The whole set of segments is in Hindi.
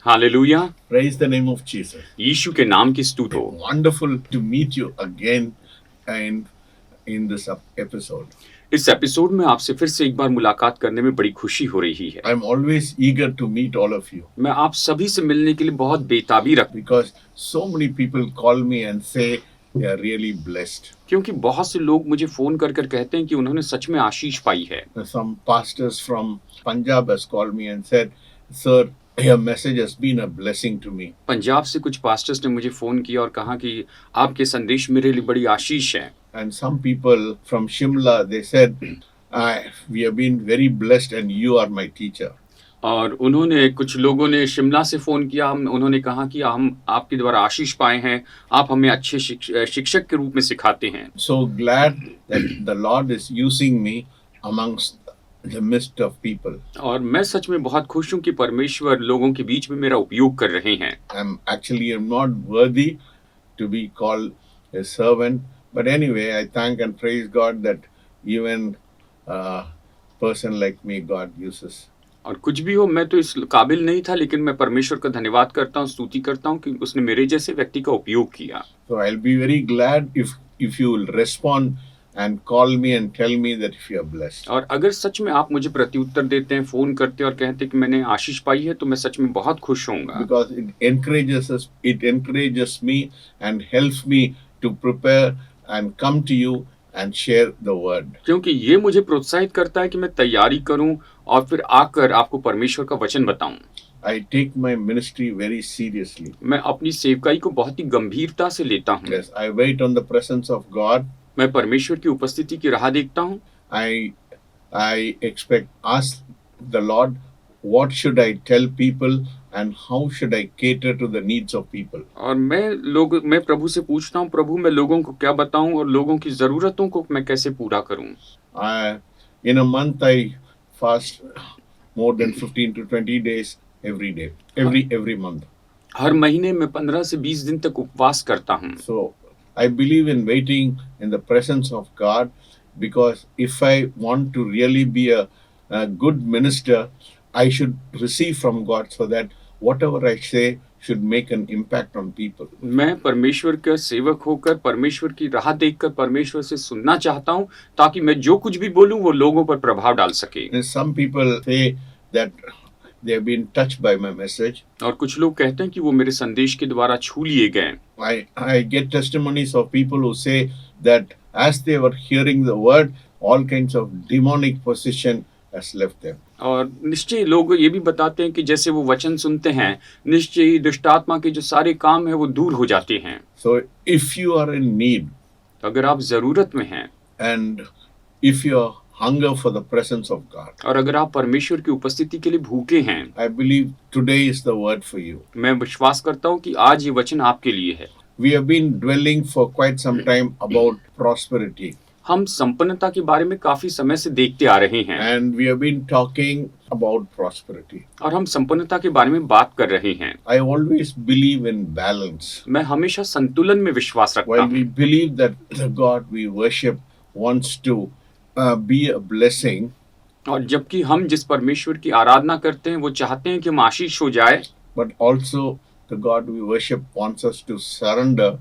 Hallelujah. Praise the name of Jesus. यीशु के नाम की स्तुत हो। Wonderful to meet you again and in this episode. इस एपिसोड में आपसे फिर से एक बार मुलाकात करने में बड़ी खुशी हो रही है। I'm always eager to meet all of you मैं आप सभी से मिलने के लिए बहुत बेताबी रखता हूं, because so many people call me and say they are really blessed. क्योंकि बहुत से लोग मुझे फोन कर कर कहते हैं कि उन्होंने सच में आशीष पाई है। Some pastors from Punjab has called me and said, "Sir, your message has been a blessing to me." Punjab से कुछ पास्टर्स ने मुझे फोन किया और कहा कि आपके संदेश मेरे लिए बड़ी आशीष है। And some people from Shimla, they said, "We have been very blessed and you are my teacher." और उन्होंने कुछ लोगों ने शिमला से फोन किया, उन्होंने कहा कि हम आपके द्वारा आशीष पाए हैं, आप हमें अच्छे शिक्षक के रूप में सिखाते हैं। So glad that the Lord is using me amongst the midst of people. और मैं सच में बहुत खुश हूँ कि परमेश्वर लोगों के बीच में मेरा उपयोग कर रहे हैं। I'm not worthy to be called a servant, but anyway, I thank and praise God that even a person like me God uses. और कुछ भी हो, मैं तो इस काबिल नहीं था, लेकिन मैं परमेश्वर का धन्यवाद करता हूँ, स्तुति करता हूँ कि उसने मेरे जैसे व्यक्ति का उपयोग किया। So I'll be very glad if you will respond and call me and tell me that if you are blessed. और अगर सच में आप मुझे प्रत्युत्तर देते हैं, फोन करते हैं और कहते हैं कि मैंने आशीष पाई है, तो मैं सच में बहुत खुश होऊंगा। Because it encourages me and helps me to prepare and come to you and share the word. क्योंकि ये मुझे प्रोत्साहित करता है कि मैं तैयारी करूं और फिर आकर आपको परमेश्वर का वचन बताऊं। I take my ministry very seriously. मैं अपनी सेवकाई को बहुत ही गंभीरता से लेता हूं। Yes, I wait on the presence of God. मैं परमेश्वर की उपस्थिति की राह देखता हूं। Ask the Lord, what should I tell people and how should I cater to the needs of people? और मैं प्रभु से पूछता हूं, प्रभु मैं लोगों को क्या बताऊं और लोगों की जरूरतों को मैं कैसे पूरा करूं। In a month I fast more than 15 to 20 days every day, every month. हर महीने में 15 से 20 दिन तक उपवास करता हूं। So I believe in waiting in the presence of God, because if I want to really be a good minister, I should receive from God so that whatever I say should make an impact on people. मैं परमेश्वर का सेवक होकर परमेश्वर की राह देखकर परमेश्वर से सुनना चाहता हूं, ताकि मैं जो कुछ भी बोलूं वो लोगों पर प्रभाव डाल सके। And some people say that they have been touched by my message. और कुछ लोग कहते हैं कि वो मेरे संदेश के द्वारा छू लिए गए। I get testimonies of people who say that as they were hearing the word, all kinds of demonic possession has left them. और निश्चय लोग ये भी बताते हैं कि जैसे वो वचन सुनते हैं, निश्चय ही दुष्ट आत्मा के जो सारे काम है वो दूर हो जाते हैं। So if you are in need, अगर आप जरूरत में हैं, and if you are hunger for the presence of God, और अगर आप परमेश्वर की उपस्थिति के लिए भूखे हैं, I believe today is the word for you. मैं विश्वास करता हूँ कि आज ये वचन आपके लिए है। We have been dwelling for quite some time about prosperity. हम संपन्नता के बारे में काफी समय से देखते आ रहे हैं, And we have been talking about prosperity. और हम संपन्नता के बारे में बात कर रहे हैं। I always believe in balance. मैं हमेशा संतुलन में विश्वास रखता While we हूँ। believe that the God we worship wants to be a blessing, और जबकि हम जिस परमेश्वर की आराधना करते हैं वो चाहते हैं कि हम आशीष हो जाए, but also the God we worship wants us to surrender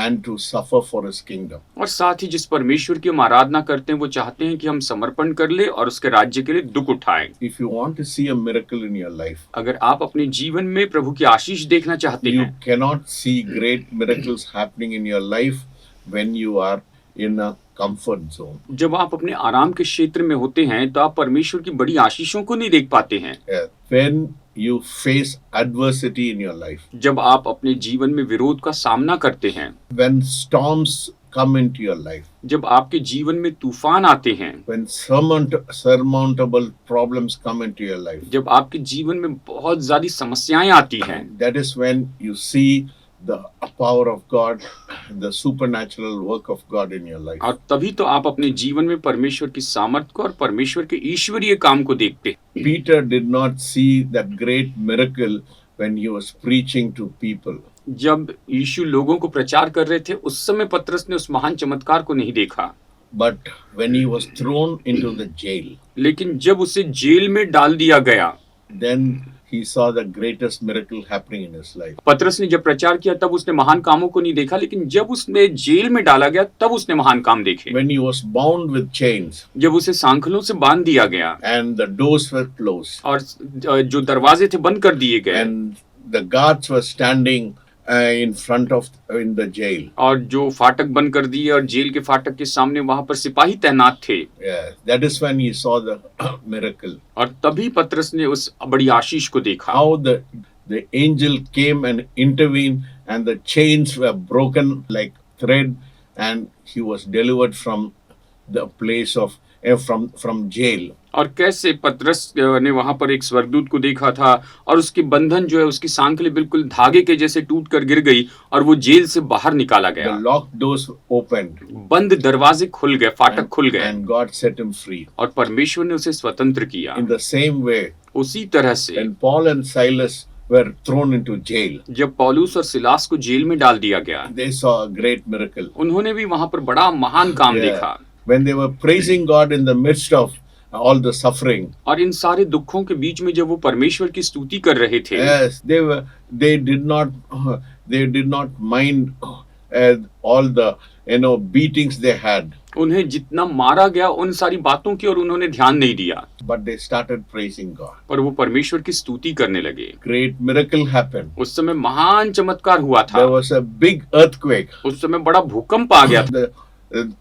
and to suffer for His kingdom. और साथ ही जिस परमेश्वर की हम आराधना करते हैं वो चाहते हैं कि हम समर्पण कर ले और उसके राज्य के लिए दुख उठाएं। If you want to see a miracle in your life, अगर आप अपने जीवन में प्रभु की आशीष देखना चाहते you हैं, cannot see great miracles happening in your life when you are in a comfort zone. जब आप अपने आराम के क्षेत्र में होते हैं तो आप परमेश्वर की बड़ी आशीषों को नहीं देख पाते हैं। When you face adversity in your life, जब आप अपने जीवन में विरोध का सामना करते हैं, when storms come into your life, जब आपके जीवन में तूफान आते हैं, when surmountable problems come into your life, जब आपके जीवन में बहुत ज्यादा समस्याएं आती हैं, that is when you see the power of God, the supernatural work of God in your life. और तभी तो आप अपने जीवन में परमेश्वर की सामर्थ को और परमेश्वर के ईश्वरीय काम को देखते हैं। Peter did not see that great miracle when he was preaching to people. जब यीशु लोगों को प्रचार कर रहे थे उस समय पतरस ने उस महान चमत्कार को नहीं देखा। But when he was thrown into the jail, लेकिन जब उसे जेल में डाल दिया गया, then he saw the greatest miracle happening in his life. पतरस ने जब प्रचार किया तब उसने महान कामों को नहीं देखा, लेकिन जब उसने जेल में डाला गया तब उसने महान काम देखे। When he was bound with chains जब उसे सांखलों से बांध दिया गया and the doors were closed और जो दरवाजे थे बंद कर दिए गए and the guards were standing in front of in the jail. और जो फाटक बंद कर दिए और जेल के फाटक के सामने वहां पर सिपाही तैनात थे, Yeah, that is when he saw the miracle. और तभी पतरस ने उस बड़ी आशीष को देखा। How the angel came and intervened and the chains were broken like thread and he was delivered from the place of from jail. और कैसे पतरस ने वहां पर एक स्वर्गदूत को देखा था और उसके बंधन जो है, उसकी सांखलें बिल्कुल धागे के जैसे टूट कर गिर गई और वो जेल से बाहर निकाला The गया। locked doors opened बंद दरवाजे खुल गए, फाटक खुल गए and God set him free. और परमेश्वर ने उसे स्वतंत्र किया। In the same way, उसी तरह से when Paul and Silas were thrown into jail, जब पौलुस और सिलास को जेल में डाल दिया गया, they saw a great miracle. उन्होंने भी वहां पर बड़ा महान काम Yeah. देखा। When they were praising God in the midst of all the suffering, और इन सारे दुखों के बीच में जब वो परमेश्वर की स्तुति कर रहे थे, yes, they did not mind all the beatings they had, उन्हें जितना मारा गया उन सारी बातों की और उन्होंने ध्यान नहीं दिया, but they started praising God. पर वो परमेश्वर की स्तुति करने लगे। Great miracle happened. उस समय महान चमत्कार हुआ था। There was a big earthquake. उस समय बड़ा भूकंप आ गया था।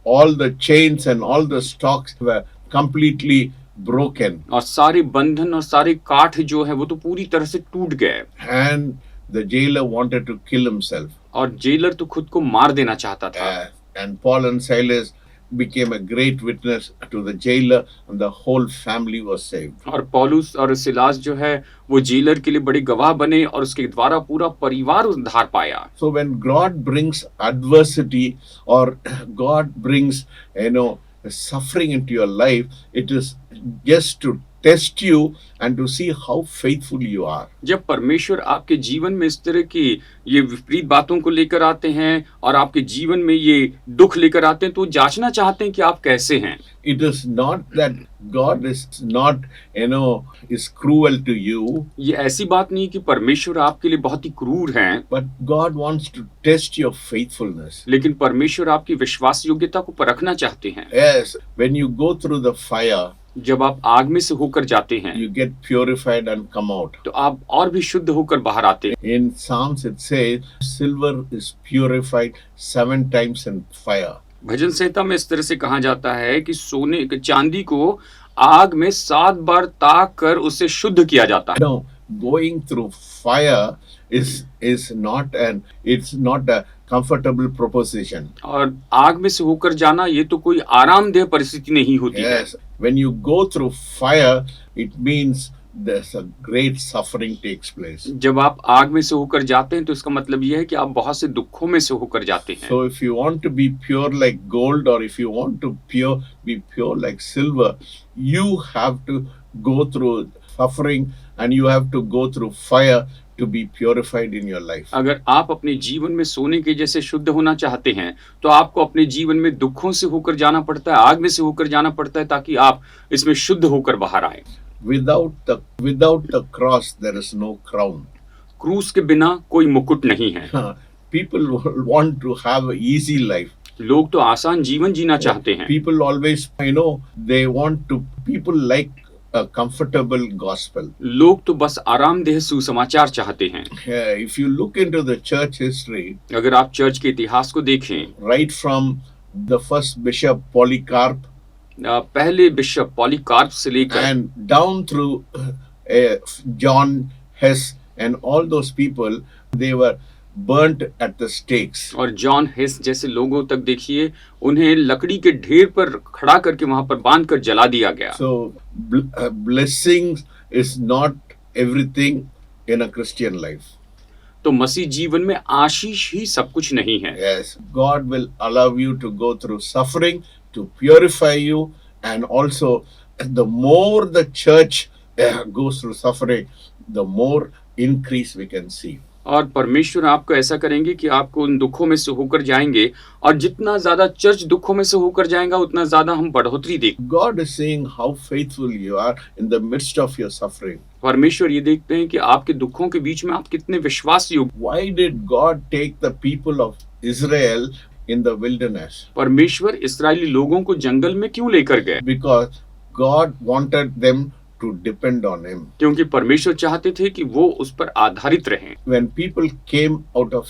All the chains and all the stocks were completely broken, और सारे बंधन और सारे काठ जो है वो तो पूरी तरह से टूट गए and the jailer wanted to kill himself. और जेलर तो खुद को मार देना चाहता था। And Paul and Silas became a great witness to the jailer, and the whole family was saved. और पौलुस और सिलास जो है वो जेलर के लिए बड़े गवाह बने और उसके द्वारा पूरा परिवार उद्धार पाया। So when God brings adversity or God brings suffering into your life, it is just to test you and to see how faithful you are. जब परमेश्वर आपके जीवन में इस तरह की ये विपरीत बातों को लेकर आते हैं और आपके जीवन में ये दुख लेकर आते हैं, तो जांचना चाहते हैं कि आप कैसे हैं। It is not that God is not is cruel to you, ये ऐसी बात नहीं कि परमेश्वर आपके लिए बहुत ही क्रूर हैं, but God wants to test your faithfulness. लेकिन परमेश्वर आपकी विश्वास योग्यता को परखना चाहते हैं। Yes, when you go through the fire, जब आप आग में से होकर जाते हैं you get purified and come out. तो आप और भी शुद्ध होकर बाहर आते हैं। In Psalms it says, silver is purified 7 times in fire. भजन संहिता में इस तरह से कहा जाता है कि चांदी को आग में 7 बार ताक कर उसे शुद्ध किया जाता है। Now, going through fire is not a comfortable proposition. और आग में से होकर जाना ये तो कोई आरामदेह परिस्थिति नहीं होती है। Yes, when you go through fire, it means there's a great suffering takes place. जब आप आग में से होकर जाते हैं तो इसका मतलब ये है कि आप बहुत से दुखों में से होकर जाते हैं। So if you want to be pure like gold, or if you want to be pure like silver, you have to go through suffering and you have to go through fire to be purified in your life. अगर आप अपने जीवन में सोने के जैसे शुद्ध होना चाहते हैं तो आपको अपने जीवन में दुखों से होकर जाना पड़ता है, आग में से होकर जाना पड़ता है, ताकि आप इसमें शुद्ध होकर बाहर आए। Without the cross, there is no crown. क्रूस के बिना कोई मुकुट नहीं है। People want to have an easy life. लोग तो आसान जीवन जीना चाहते हैं। People always, they want to. People like a comfortable gospel. लोग तो बस आरामदेह सुसमाचार चाहते हैं। If you look into the church history, अगर आप चर्च के इतिहास को देखें, right from the first bishop Polycarp, पहले बिशप पॉलीकार्प से लेकर and down through John Hess and all those people, they were burnt at the stakes. और जॉन हेस जैसे लोगों तक देखिए, उन्हें लकड़ी के ढेर पर खड़ा करके वहां पर बांध कर जला दिया गया। So blessings is not everything in a Christian life. तो मसीह जीवन में आशीष ही सब कुछ नहीं है। Yes, God will allow you to go through suffering to purify you, and also the more the church goes through suffering, the more increase we can see. और परमेश्वर आपको ऐसा करेंगे कि आपको उन दुखों में से होकर जाएंगे, और जितना ज्यादा चर्च दुखों में से होकर जाएगा उतना ज्यादा हम बढ़ोतरी देखेंगे। God is saying how faithful you are in the midst of your suffering. परमेश्वर ये देखते हैं कि आपके दुखों के बीच में आप कितने विश्वास योग्य। Why did God take the people of Israel in the wilderness? परमेश्वर इस्राएली लोगों को जंगल में क्यों लेकर गए? Because God wanted them to depend on Him. क्योंकि परमेश्वर चाहते थे कि वो उस पर आधारित रहें। When people came out of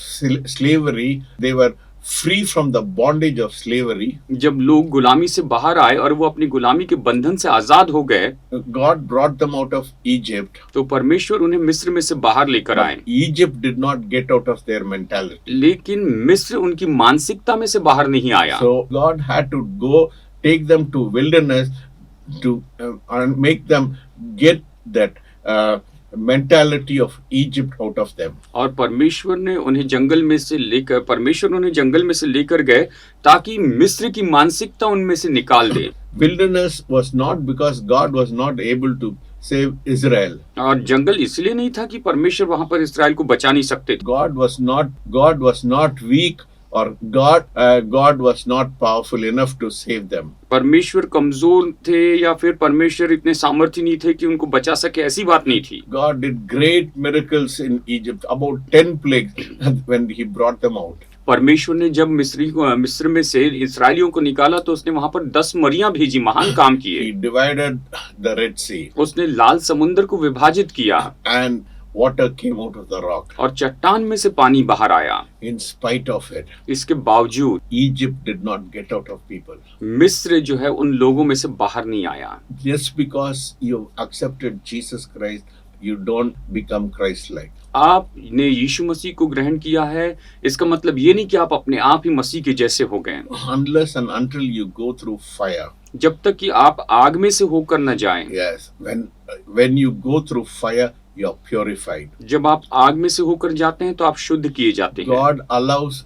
slavery, they were free from the bondage of slavery. जब लोग गुलामी से बाहर आए और वो अपनी गुलामी के बंधन से आजाद हो गए, God brought them out of Egypt. तो परमेश्वर उन्हें मिस्र में से बाहर लेकर आए। But Egypt did not get out of their mentality. लेकिन मिस्र उनकी मानसिकता में से बाहर नहीं आया। So God had to go take them to wilderness to and make them get that mentality of Egypt out of them. और परमेश्वर ने उन्हें जंगल में से लेकर गए ताकि मिस्र की मानसिकता उनमें से निकाल दे। Wilderness was not because God was not able to save Israel. और जंगल इसलिए नहीं था कि परमेश्वर वहां पर इस्राएल को बचा नहीं सकते थे। God was not weak, or God was not powerful enough to save them. परमेश्वर कमजोर थे या फिर परमेश्वर इतने सामर्थ्य नहीं थे कि उनको बचा सके, ऐसी बात नहीं थी। God did great miracles in Egypt, about 10 plagues when He brought them out. परमेश्वर ने जब मिस्र में से इस्राएलियों को निकाला तो उसने वहां पर 10 मरियां भेजी, महान काम किए। He divided the Red Sea. उसने लाल समुद्र को विभाजित किया And water came out of the rock. और चट्टान में से पानी बाहर आया। In spite of it, इसके बावजूद Egypt did not get out of people. मिस्र जो है उन लोगों में से बाहर नहीं आया। Just because you accepted Jesus Christ, you don't become Christ-like. आपने यीशु मसीह को ग्रहण किया है, इसका मतलब ये नहीं कि आप अपने आप ही मसीह के जैसे हो गए। Unless and until you go through fire. जब तक कि आप आग में से होकर न जाएं। Yes, when you go through fire, you are purified. जब आप आग में से होकर जाते हैं तो आप शुद्ध किए जाते हैं। God allows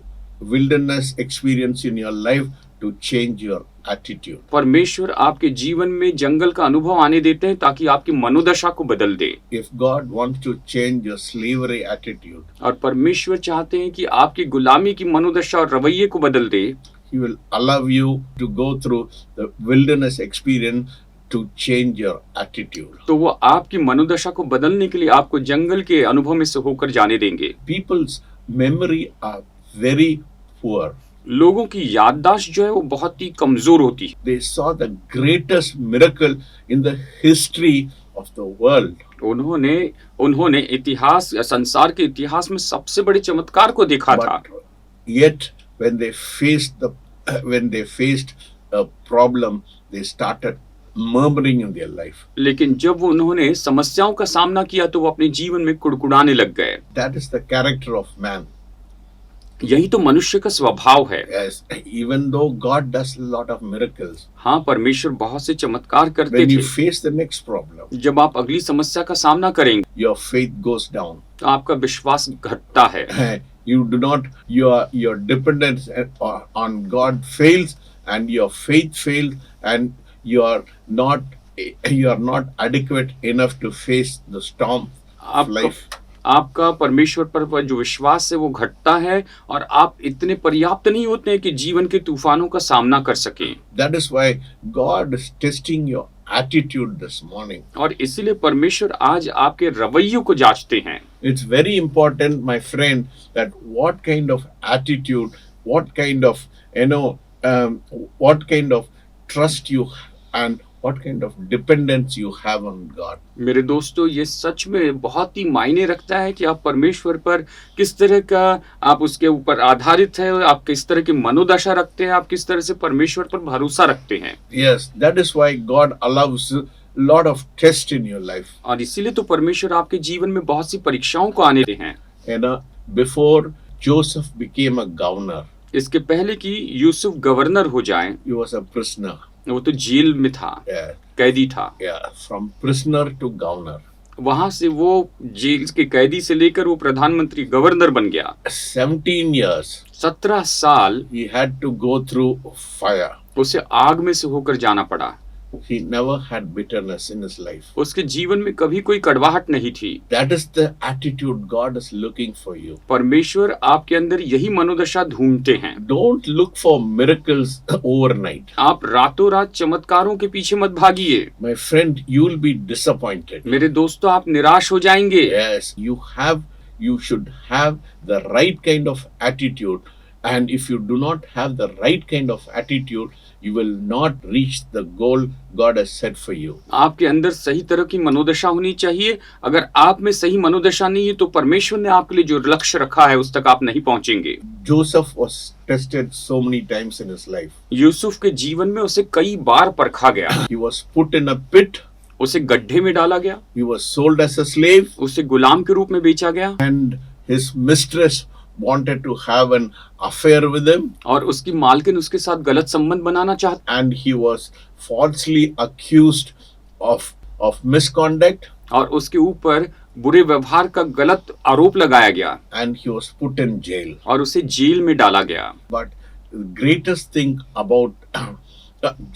wilderness experience in your life to change your attitude. परमेश्वर आपके जीवन में जंगल का अनुभव आने देते हैं ताकि आपकी मनोदशा को बदल दे। If God wants to change your slavery attitude, और परमेश्वर चाहते हैं कि आपकी गुलामी की मनोदशा और रवैये को बदल दे, He will allow you to go through the wilderness experience to change your attitude. तो वो आपकी मनोदशा को बदलने के लिए आपको जंगल के अनुभव में से होकर जाने देंगे। People's memory are very poor. लोगों की याददाश्त जो है वो बहुत ही कमजोर होती है। They saw the greatest miracle in the history of the world. उन्होंने इतिहास या संसार के इतिहास में सबसे बड़े चमत्कार को देखा था। But yet when they faced a problem, they started murmuring in their life. लेकिन जब उन्होंने समस्याओं का सामना किया तो वो अपने जीवन में कुड़कुड़ाने लग गए। That is the character of man. यही तो मनुष्य का स्वभाव है। Yes, even though God does a lot of miracles. हाँ, परमेश्वर बहुत से चमत्कार करते When थे। you face the next problem, जब आप अगली समस्या का सामना करेंगे, your faith goes down. तो आपका विश्वास घटता है। Your dependence on God fails, and your faith fails, and you are not adequate enough to face the storm of life. आपका परमेश्वर पर जो विश्वास है वो घटता है और आप इतने पर्याप्त नहीं होते हैं कि जीवन के तूफानों का सामना कर सकें। That is why God is testing your attitude this morning. और इसीलिए परमेश्वर आज आपके रवैयों को जांचते हैं। It's very important, my friend, that what kind of attitude, what kind of trust you and what kind of dependence you have on God. मेरे दोस्तों, ये सच में बहुत ही मायने रखता है कि आप परमेश्वर पर किस तरह का आप उसके ऊपर आधारित है, आप किस तरह की मनोदशा रखते हैं, आप किस तरह से परमेश्वर पर भरोसा रखते हैं। Yes, that is why God allows a lot of tests in your life. और इसीलिए तो परमेश्वर आपके जीवन में बहुत सी परीक्षाओं को आने देते हैं। Before Joseph became a governor, इसके पहले कि यूसुफ गवर्नर हो जाए, he was a prisoner. वो तो जेल में था, कैदी था। From prisoner to governor. वहां से वो जेल के कैदी से लेकर वो प्रधानमंत्री गवर्नर बन गया। 17 years. 17 साल he had to go through fire. उसे आग में से होकर जाना पड़ा। he never had bitterness in his life. उसके जीवन में कभी कोई कड़वाहट नहीं थी। That is the attitude God is looking for you. परमेश्वर आपके अंदर यही मनोदशा ढूंढते हैं। Don't look for miracles overnight. आप रातों रात चमत्कारों के पीछे मत भागिए। My friend, you will be disappointed. मेरे दोस्तों, आप निराश हो जाएंगे। Yes, you should have the right kind of attitude. And if you do not have the right kind of attitude, you will not reach the goal God has set for you. आपके अंदर सही तरह की मनोदशा होनी चाहिए। अगर आप में सही मनोदशा नहीं है तो परमेश्वर ने आपके लिए जो लक्ष्य रखा है उस तक आप नहीं पहुंचेंगे। Joseph was tested so many times in his life. Yusuf के जीवन में उसे कई बार परखा गया। He was put in a pit. उसे गड्ढे में डाला गया। He was sold as a slave. उसे गुलाम के रूप में बेचा गया। And his mistress wanted to have an affair with him. और उसकी मालकिन उसके साथ गलत संबंध बनाना चाहती। And he was falsely accused of misconduct. और उसके ऊपर बुरे व्यवहार का गलत आरोप लगाया गया। And he was put in jail. और उसे जेल में डाला गया। But the greatest thing about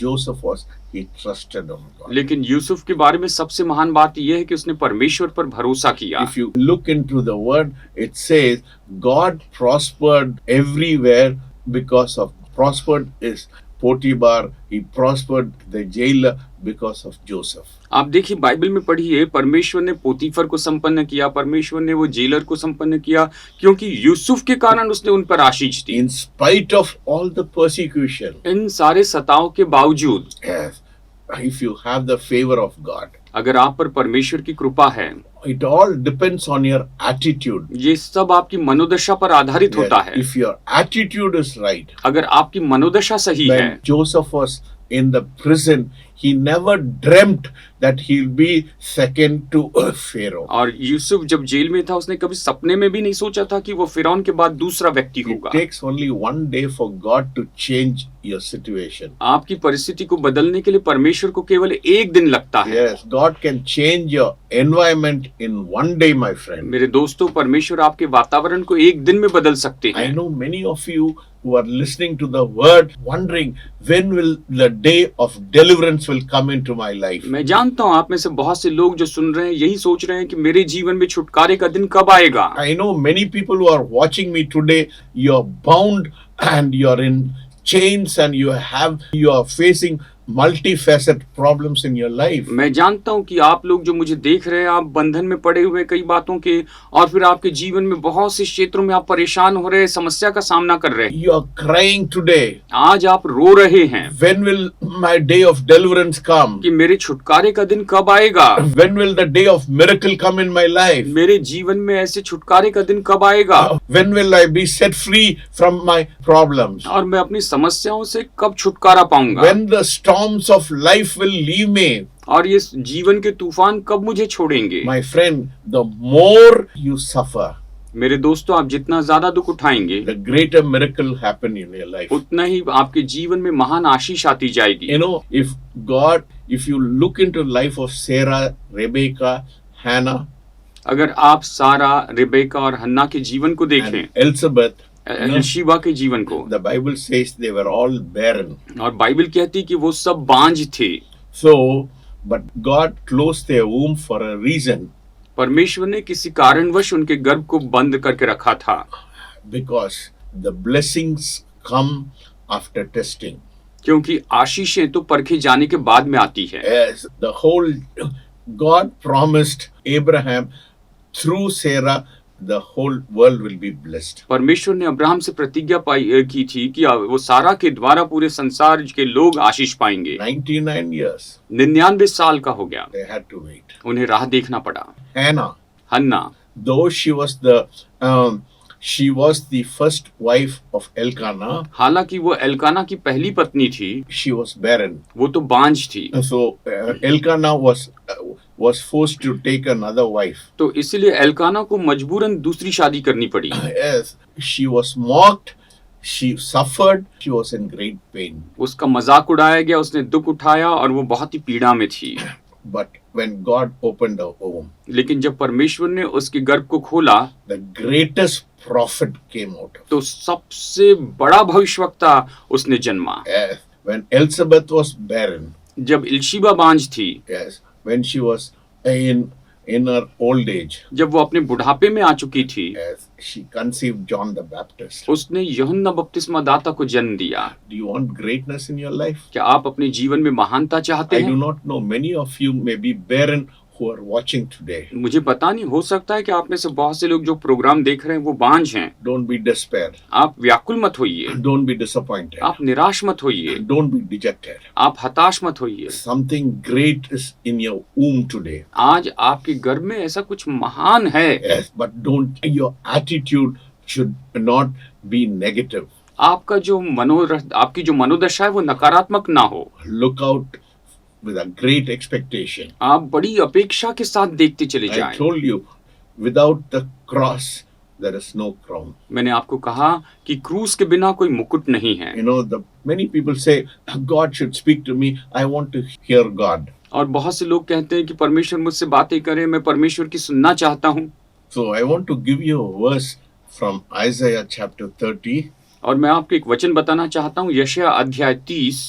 Joseph was he trusted on God. लेकिन यूसुफ के बारे में सबसे महान बात यह है कि उसने परमेश्वर पर भरोसा किया। If you look into the word, it says God prospered everywhere because of prospered is Potiphar. He prospered the jailer because of Joseph. आप देखिए बाइबल में पढ़िए, परमेश्वर ने पोतीफर को संपन्न किया, परमेश्वर ने वो जेलर को संपन्न किया, क्योंकि यूसुफ के कारण उसने उन पर आशीष दी। In spite of all the persecution, इन सारे सताओं के बावजूद, yes, if you have the favor of God, अगर आप पर परमेश्वर की कृपा है, it all depends on your attitude. ये सब आपकी मनोदशा पर आधारित Yes, होता है। if your attitude is right, अगर आपकी मनोदशा सही है, when Joseph was in the prison, he never dreamt that he'll be second to Pharaoh. और यूसुफ जब जेल में था उसने कभी सपने में भी नहीं सोचा था कि वो फिरौन के बाद दूसरा व्यक्ति It होगा। takes only one day for God to change your situation. आपकी परिस्थिति को बदलने के लिए परमेश्वर को केवल एक दिन लगता है। Yes, God can change your environment in one day, my friend. मेरे दोस्तों, परमेश्वर आपके वातावरण को एक दिन में बदल सकते I हैं। know many of you who are listening to the word wondering when will the day of deliverance will come into my life. मैं जानता हूँ आप में से बहुत से लोग जो सुन रहे हैं यही सोच रहे हैं कि मेरे जीवन में छुटकारे का दिन कब आएगा। I know many people who are watching me today, you're bound and you're in chains and you are facing multifaceted problems in your life. मैं जानता हूँ कि आप लोग जो मुझे देख रहे हैं, आप बंधन में पड़े हुए कई बातों के, और फिर आपके जीवन में बहुत से क्षेत्रों में आप परेशान हो रहे हैं, समस्या का सामना कर रहे हैं। You are crying today. आज आप रो रहे हैं When will my day of deliverance come? कि मेरे छुटकारे का दिन कब आएगा, When will the day of miracle come in my life? मेरे जीवन में ऐसे छुटकारे का दिन कब आएगा, When will I be set free from my problems? और मैं अपनी समस्याओं से कब छुटकारा पाऊंगा, When the storms of life will leave me? और ये जीवन के तूफान कब मुझे छोड़ेंगे। My friend, the more you suffer, मेरे दोस्तों, आप जितना ज्यादा दुख उठाएंगे the greater miracle happen in your life. उतना ही आपके जीवन में महान आशीष आती जाएगी। You know, if you look into life of Sarah, Rebecca, Hannah, अगर आप सारा, रिबेका और हन्ना के जीवन को देखें, and Elizabeth, एलीशिबा के जीवन को, the Bible says they were all barren. और बाइबल कहती कि वो सब बांझ थे। So, but God closed their womb for a reason, परमेश्वर ने किसी कारणवश उनके गर्भ को बंद करके रखा था, because the blessings come after testing. क्योंकि आशीषें तो परखे जाने के बाद में आती है। Yes, God promised Abraham through Sarah, the whole world will be blessed. परमेश्वर ने अब्राहम से प्रतिज्ञा की थी कि वो सारा के द्वारा पूरे संसार के लोग आशीष पाएंगे। 99 years 99 साल का हो गया, they had to wait. उन्हें राह देखना पड़ा। Hannah, Hannah, though she was the first wife of Elkanah, हालांकि वो एल्काना की पहली पत्नी थी, she was barren. वो तो बांझ थी, So Elkanah was forced to take another wife. तो इसीलिए एल्काना को मजबूरन दूसरी शादी करनी पड़ी। Yes, she was mocked, she suffered, she was in great pain. उसका मजाक उड़ाया गया, उसने दुख उठाया और वो बहुत ही पीड़ा में थी। But when God opened her womb, लेकिन जब परमेश्वर ने उसके गर्भ को खोला, the greatest prophet came out of तो सबसे बड़ा भविष्यवक्ता उसने जन्मा। it. Yes, when Elizabeth was barren, जब इल्शीबा बांझ थी, yes, when she was in her old age, जब वो अपने बुढ़ापे में आ चुकी थी, yes, she conceived John the Baptist. उसने यूहन्ना बपतिस्मा दाता को जन्म दिया। Do you want greatness in your life? क्या आप अपने जीवन में महानता चाहते I do हैं? not know. Many of you may be barren who are watching today. मुझे पता नहीं, हो सकता है कि आप में से बहुत से लोग जो प्रोग्राम देख रहे हैं वो बांझ हैं। Don't be despair. आप व्याकुल मत होइए, Don't be disappointed. आप निराश मत होइए, Don't be dejected. आप हताश मत होइए। Something great is in your womb today. आज आपके गर्भ में ऐसा कुछ महान है। Yes, but don't. Your attitude should not be negative. आपकी जो मनोदशा है वो नकारात्मक ना हो। Look out with a great expectation. आप बड़ी अपेक्षा के साथ देखते चले I जाएं। told you, without the cross, there is no crown. मैंने आपको कहा कि क्रूस के बिना कोई मुकुट नहीं है। You know, many people say, God should speak to me. I want to hear God. और बहुत से लोग कहते हैं कि परमेश्वर मुझसे बातें करे, मैं परमेश्वर की सुनना चाहता हूँ। So I want to give you a verse from Isaiah chapter 30. और मैं आपको एक वचन बताना चाहता हूँ, यशायाह अध्याय 30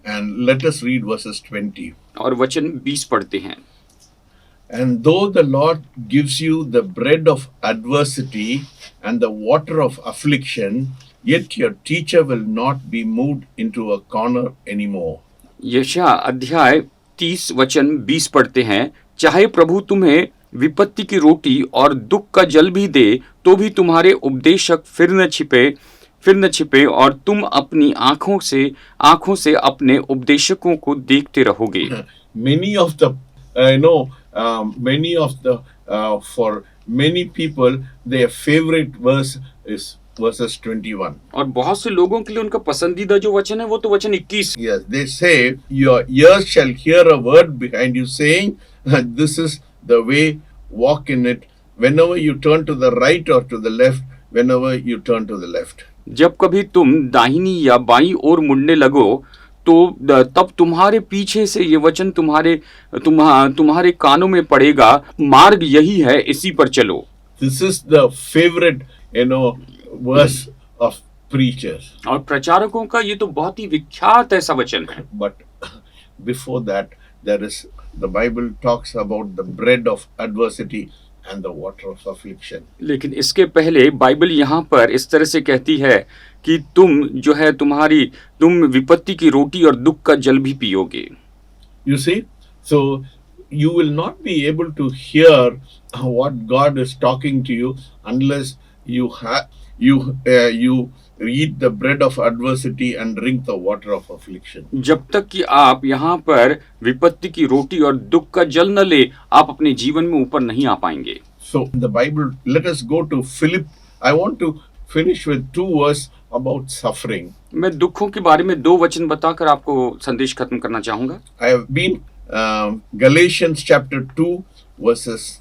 And let us read verses 20. और वचन 20 पढ़ते हैं। And though the Lord gives you the bread of adversity and the water of affliction, yet your teacher will not be moved into a corner anymore. यशायाह अध्याय 30 वचन 20 पढ़ते हैं। चाहे प्रभु तुम्हें विपत्ति की रोटी और दुख का जल भी दे, तो भी तुम्हारे उपदेशक फिर न छिपे और तुम अपनी आंखों से अपने उपदेशकों को देखते रहोगे। Many of the, for many people, their favorite verse is verses 21. और बहुत से लोगों के लिए उनका पसंदीदा जो वचन है वो तो वचन 21। Yes, they say, your ears shall hear a word behind you saying, this is the way, walk in it, whenever you turn to the right or to the left, whenever you turn to the left. जब कभी तुम दाहिनी या बाईं ओर मुड़ने लगो तो तब तुम्हारे पीछे से ये वचन तुम्हारे कानों में पड़ेगा, मार्ग यही है, इसी पर चलो। This is the favorite, verse of preachers. और प्रचारकों का ये तो बहुत ही विख्यात ऐसा वचन है। But before that, the Bible talks about the bread of adversity and the water of affliction. लेकिन इसके पहले बाइबल यहाँ पर इस तरह से कहती है कि तुम विपत्ति की रोटी और दुख का जल भी पियोगे। You see, so you will not be able to hear what God is talking to you unless you eat the bread of adversity and drink the water of affliction. जब तक कि आप यहाँ पर विपत्ति की रोटी और दुख का जल न ले, आप अपने जीवन में ऊपर नहीं आ पाएंगे। So the Bible, let us go to Philip. I want to finish with 2 verses about suffering. मैं दुखों के बारे में 2 वचन बताकर आपको संदेश खत्म करना चाहूंगा। I have been Galatians chapter 2 verses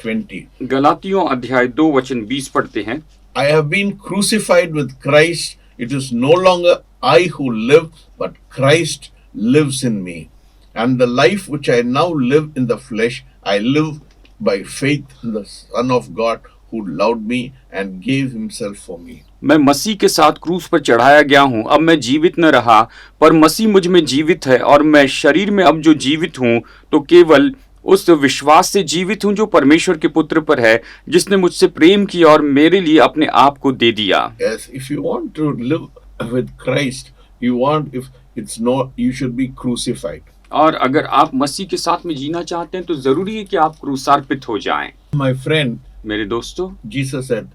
20. गलातियों अध्याय 2 वचन 20 पढ़ते हैं। I have been crucified with Christ. It is no longer I who live, but Christ lives in me. And the life which I now live in the flesh, I live by faith in the Son of God who loved me and gave himself for me. मैं मसीह के साथ क्रूस पर चढ़ाया गया हूँ। अब मैं जीवित न रहा, पर मसीह मुझ में जीवित है, और मैं शरीर में अब जो जीवित हूँ तो केवल उस विश्वास से जीवित हूँ जो परमेश्वर के पुत्र पर है, जिसने मुझसे प्रेम किया और मेरे लिए अपने आप को दे दिया। Yes, if you want to live with Christ, you should be crucified. और अगर आप मसीह के साथ में जीना चाहते हैं तो जरूरी है कि आप क्रूसार्पित हो जाएं। My friend, मेरे दोस्तों, Jesus said,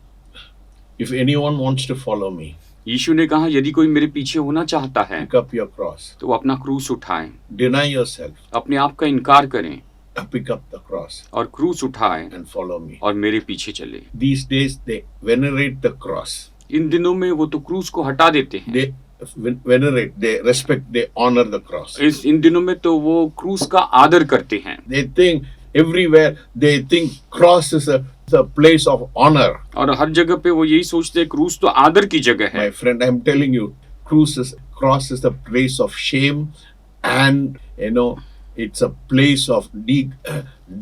if anyone wants to follow me, यीशु ने कहा यदि कोई मेरे पीछे होना चाहता है pick up your cross, तो वो अपना क्रूस उठाएं, deny yourself, अपने आप का इनकार करें pick up the cross और क्रूस उठाएं and follow me. और मेरे पीछे चले। These days they venerate the cross. इन दिनों में वो तो क्रूस को हटा देते हैं। They venerate, they respect, they honor the cross. इन दिनों में तो वो क्रूस का आदर करते हैं। They think everywhere, they think cross is a place of honor. और हर जगह पे वो यही सोचते हैं क्रूस तो आदर की जगह है। My friend, I'm telling you, cross is a place of shame, and it's a place of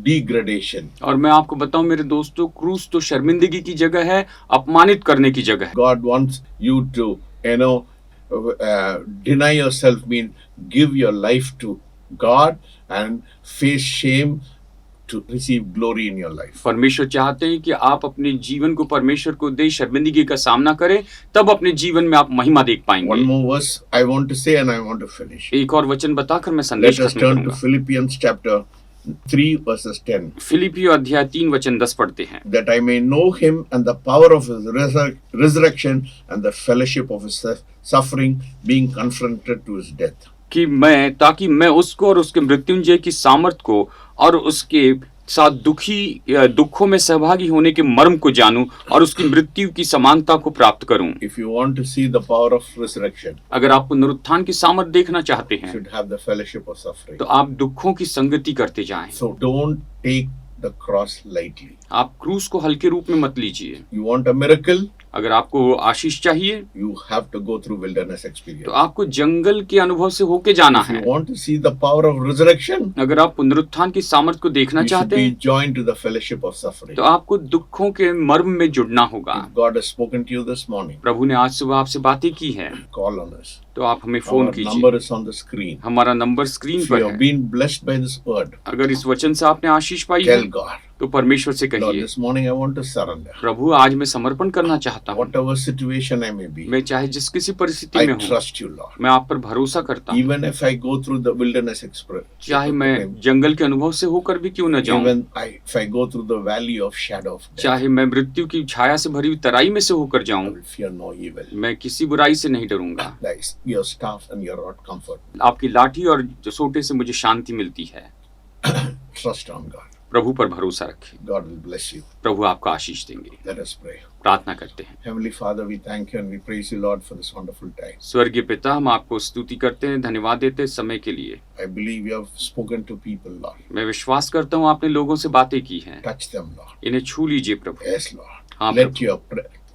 degradation. और मैं आपको बताऊं मेरे दोस्तों, क्रूस तो शर्मिंदगी की जगह है, अपमानित करने की जगह है। God wants you to, deny yourself means give your life to God and face shame to receive glory in your life. परमेश्वर चाहते हैं कि आप अपने जीवन को परमेश्वर को दे, शर्मिंदगी का सामना करें, तब अपने जीवन में आप महिमा देख One पाएंगे। more verse I want to say and I want to finish. एक और वचन बताकर मैं संदेश Let us खत्म turn to करूंगा। Philippians chapter 3 verses 10. फिलिपियो अध्याय 3 वचन 10 पढ़ते हैं। That I may know him and the power of his resurrection and the fellowship of his suffering, being confronted to his death. ताकि मैं उसको और उसके मृत्युंजय की सामर्थ को और उसके साथ दुखों में सहभागी होने के मर्म को जानूं और उसकी मृत्यु की समानता को प्राप्त करूं। If you want to see the power of resurrection, अगर आप पुनरुत्थान की सामर्थ देखना चाहते you हैं, should have the fellowship of suffering. तो आप दुखों की संगति करते जाएं। So don't take the cross lightly. आप क्रूस को हल्के रूप में मत लीजिए। You want a miracle? अगर आपको आशीष चाहिए, You have to go through wilderness तो experience. आपको जंगल के अनुभव से होके जाना If है। you want to see the power of resurrection, अगर आप पुनरुत्थान की सामर्थ को देखना you should चाहते be हैं, joined to the fellowship of suffering. तो आपको दुखों के मर्म में जुड़ना होगा। If God has spoken to you this morning, प्रभु ने आज सुबह आपसे बातें की हैं, call on us. तो आप हमें फोन Our कीजिए। number is on the screen. हमारा नंबर स्क्रीन If you पर have है। been blessed by this word, अगर इस वचन से आपने आशीष पाई है, tell God, तो परमेश्वर से Lord, कहिए, this morning I want to surrender. प्रभु आज मैं समर्पण करना चाहता हूँ। Whatever situation I may be, मैं चाहे जिस किसी परिस्थिति I में हूँ, trust you, Lord. मैं आप पर भरोसा करता हूँ। Even if I go through the wilderness express, चाहे मैं जंगल के अनुभव से होकर भी क्यों न जाऊं, even if I go through the valley of shadow of death, चाहे मैं मृत्यु की छाया से भरी हुई तराई में से होकर I जाऊं, will fear no evil. मैं किसी बुराई से नहीं डरूंगा। Like your staff and your rod comfort. आपकी लाठी और सोटे से मुझे शांति मिलती है। Trust on God. प्रभु पर भरोसा रखें। God will bless you. प्रभु आपको आशीष देंगे। Let us pray. प्रार्थना करते हैं। Heavenly Father, we thank you and we praise you, Lord, for this wonderful time. स्वर्गीय पिता, हम आपको स्तुति करते हैं, धन्यवाद देते हैं समय के लिए। I believe you have spoken to people, Lord. मैं विश्वास करता हूँ आपने लोगों से बातें की हैं। Touch them, Lord. इन्हें छू लीजिए प्रभु। Yes, Lord. हाँ, Let Prabhu. your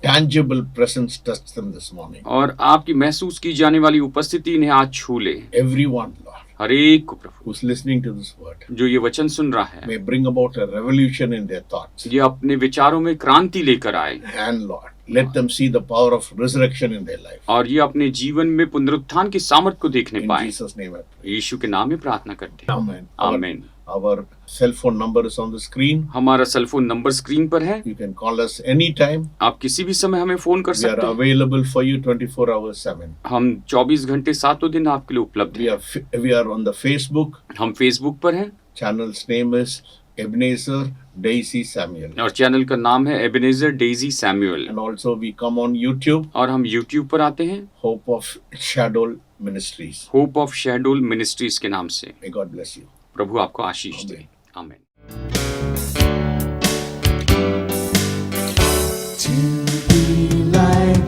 tangible presence touch them this morning. और आपकी महसूस की जाने वाली उपस्थिति इन्हें आज छू ले। Everyone, Lord, हर एक को प्रभु who's listening to this word, जो ये वचन सुन रहा है, may bring about a revolution in their thoughts. ये अपने विचारों में क्रांति लेकर आए And Lord, let them see the power of resurrection in their life. और ये अपने जीवन में पुनरुत्थान की सामर्थ को देखने In पाए। Jesus' name I pray. यीशु के नाम में प्रार्थना करते हैं। Amen. आमीन। Our cell phone number is on the screen. हमारा सेल फोन नंबर स्क्रीन पर है। You can call us anytime. आप किसी भी समय हमें फोन कर We are सकते हैं। available for you 24 hours 7. हम 24 घंटे सातों दिन आपके लिए उपलब्ध We are on the Facebook. हम फेसबुक पर हैं Channel's name is Ebenezer Daisy Samuel. और चैनल का नाम है Ebenezer Daisy Samuel. And also we come on YouTube, और हम यूट्यूब पर आते हैं Hope of Shadow Ministries. Hope of शेडोल ministries के नाम से। May God bless you. प्रभु आपको आशीष दे। आमीन। To be like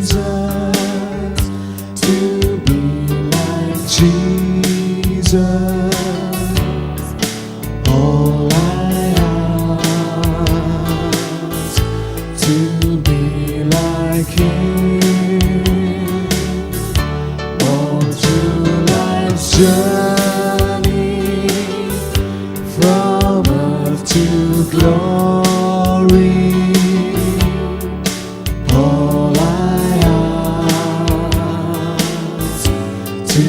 Jesus, to be like Jesus, all I ask, to be like Him, all through life's journey, from earth to glory. All I ask, to